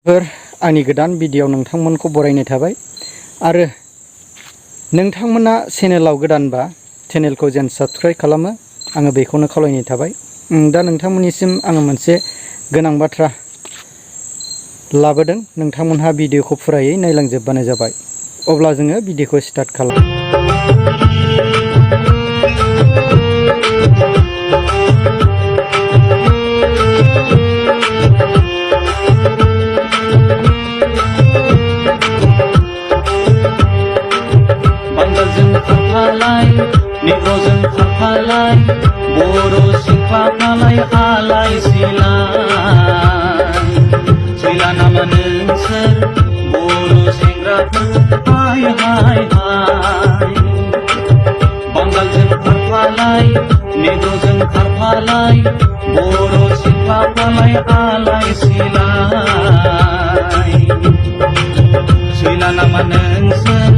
आंनि गोदान भिडिअ नोंथांमोनखौ बरायनाय थाबाय आरो नोंथांमोना चेनेलाव गोदानबा चेनेलखौ जेन साबस्क्राइब खालामो आङो बेखौनो खावलायनाय थाबाय। दा नोंथांमोननिसिम आङो मोनसे गोनां बाथ्रा लाबोदों, नोंथांमोनहा भिडिअखौ फुरायै नायलांजोबबानो जाबाय। अब्ला जोङो भिडिअखौ स्टार्ट खालाम। निग्र'जों खारफालाय बर' सिख्लाफ्रालाय आलाय सिलाय सैला नामा नोंसोर बर' सेंग्राफोर हाय हाय हाय। बांगालजों खारफालाय निग्र'जों खारफालाय बर' सिख्लाफ्रालाय आलाय सिलाय सैला नामा नोंसोर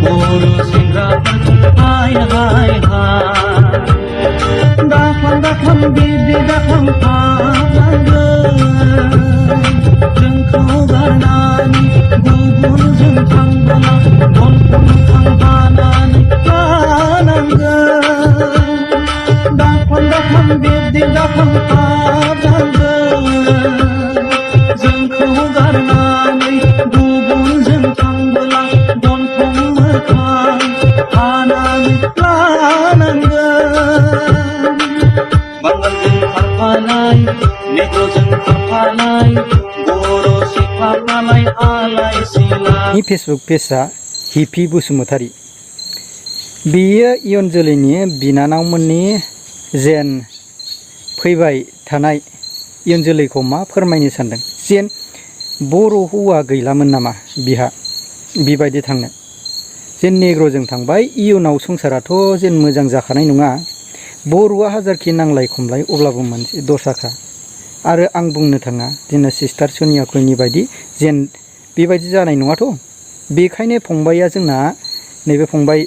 बर' सेंग्राफोर हाय हाय हाय। दाखां दाखां बिदि दाखां फानांगोन जोंखौ गारनानै गुबुनजों थांबोला गन्थं थांफानानै लानांगोन। दाखां दाखां बिदि दाखां फानांगोन जोंखौ गारनानै गुबुनजों थांबोला गन्थं मोखां हानानै लानांगोन। बांगालजों खारफानाय निग्र'जों खारफानाय बर' सिख्लाफ्रालाय आलाय सिलाय। फेसबुक पेजआ हिपि बसुमतारी। बेयो इयुन जोलैनि बिनानावमोननि जेन फैबाय थानाय इयुन जोलैखौ मा फोरमायनो सानदों, जेन बर' हौवा गैलामोन नामा बिहा बेबायदि थांनो, जेन नेग्र'जों थांबाय इयुनाव संसाराथ' जेन मोजां जाखानाय नङा। बर'आ हाजारखि नांलाय खमलाय अब्लाबो मोनसे दस्राखा। आरो आं बुंनो थाङा जोंना सिस्टार सनिया कुइननि बायदि जेन बेबायदि जानाय नङाथ'। बेखायनो फंबाया जोंना नैबे फंबाय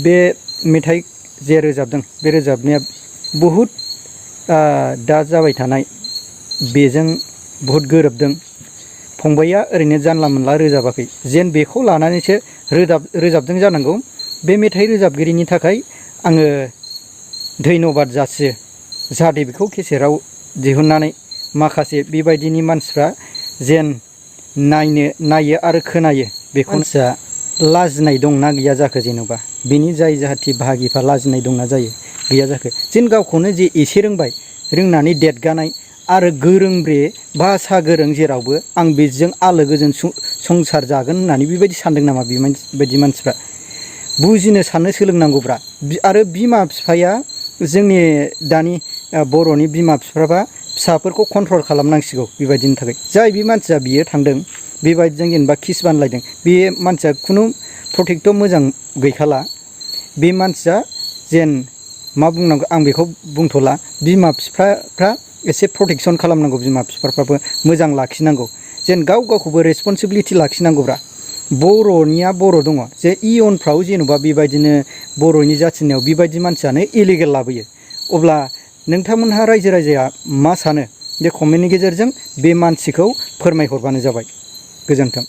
बे मेथाइ जे रोजाबदों बे रोजाबनाया बहुद दा जाबाय थानाय बेजों बहुद गोरोबदों। फंबाया ओरैनो जानला मोनला रोजाबाखै, जेन बेखौ लानानैसो रोजाबदों जानांगौ। बे मेथाइ रोजाबगिरिनि थाखाय आङो धन्यबाद जासियो, जाहाथे बेखौ केसेटआव दिहुननानै माखासे बेबायदिनि मानसिफ्रा जेन नायो आरो खोनायो। बेखौ मानसिया लाजिनाय दंना गैया जाखो, जेन'बा बेनि जाय जाहाथे बाहागिफ्रा लाजिनाय दंना जायो गैया जाखो, जेन गावखौनो जे एसे रोंबाय रोंनानै देदगानाय आरो गोरोंब्रे भाषा गोरों जेरावबो आं बेजों आलो गोजोन संसार जागोन होननानै बेबायदि सानदों नामा बेबायदि मानसिफ्रा? बुजिनो साननो सोलोंनांगौब्रा। आरो बिमा बिफाया जोंनि दानि बर'नि बिमा बिफाफ्रा फिसाफोरखौ कन्ट्रल खालामनांसिगौ बेबायदिनि थाखाय। जाय बे मानसिया बियो थांदों बेबायदिजों जेनेबा किस बानलायदों, बे मानसिया खुनु प्रटेक्ट मोजां गैखाला। बे मानसिया जेन मा बुंनांगौ आं बेखौ बुंथ'ला। बिमा बिफाफ्रा एसे प्रटेकसन खालामनांगौ, बिमा बिफाफ्राबो मोजां लाखिनांगौ, जेन गावखौबो रेसपन्सिबिलिटि लाखिनांगौब्रा। बर'निया बर' दङ, जे इयुनफ्राव जेन'बा बेबायदिनो बर'नि जाथिनायाव बेबायदि मानसियानो इलिगेल लाबोयो, अब्ला नोंथांमोनहा रायजो राजाया मा सानो बे कमेन्टनि गेजेरजों बे मानसिखौ फोरमायहरबानो जाबाय। गोजोन्थों।